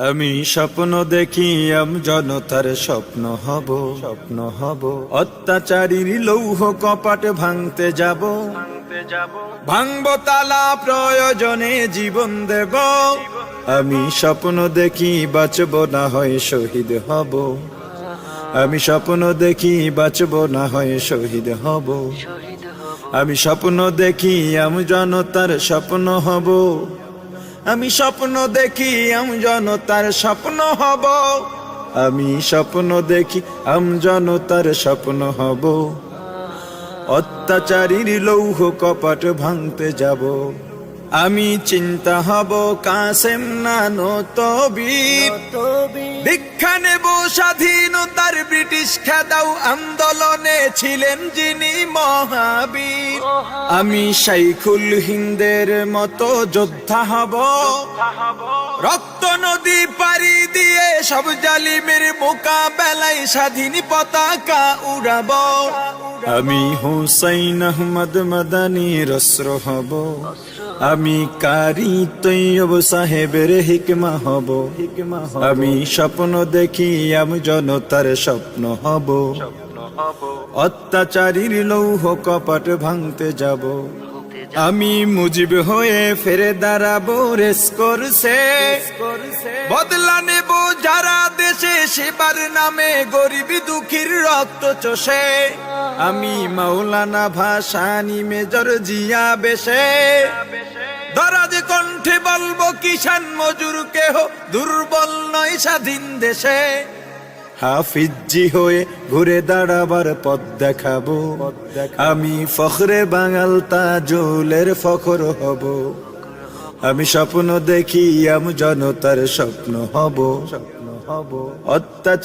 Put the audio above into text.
আমি স্বপ্ন দেখি জনতার স্বপ্ন হব অত্যাচারীর লৌহ কপাট ভাঙতে যাব ভাঙব তালা প্রয়োজনে জীবন দেব আমি স্বপ্ন দেখি বাঁচব না হয় শহীদ হব আমি স্বপ্ন দেখি বাঁচব না হয় শহীদ হব আমি স্বপ্ন দেখি জনতার স্বপ্ন হব আমি স্বপ্ন দেখি জনতার স্বপ্ন হব আমি স্বপ্ন দেখি জনতার স্বপ্ন হব অত্যাচারীর লৌহ কপাট ভাঙতে যাব আমি চিন্তা হব কাসেম নানো তবীর দীক্ষা নেব স্বাধীনতার ব্রিটিশ খেদাও আন্দোলনে ছিলেন যিনি মহাবীর আমি শাইখুল হিন্দের মতো যোদ্ধা হব রক্ত নদী পাড়ি দিয়ে সব জালিমের মোকাবেলায় স্বাধীন পতাকা উড়াব আমি হুসাইন আহমদ মাদানির অস্ত্র হব আমি কারি তৈয়ব সাহেবের হিকমা হব আমি স্বপ্ন দেখি জনতার স্বপ্ন হব অত্যাচারীর লৌহ কপাট ভাঙতে যাব আমি মুজিব হয়ে ফিরে দাঁড়াবো রেস করছে বদলা নেব যারা দেশে সেবার নামে গরিবি দুঃখীর রক্ত চষে আমি মাওলানা ভাসানী মেজর জিয়া বেশে দরাজ কণ্ঠে বলবো কিষান মজুর কেহ দুর্বল নয় স্বাধীন দেশে হাফিজি হয়ে ঘুরে দাঁড়াবার পথ দেখাবো আমি ফখরে বাঙাল তাজুলের ফখর হব আমি স্বপ্ন দেখি জনতার স্বপ্ন হব অত্যাচার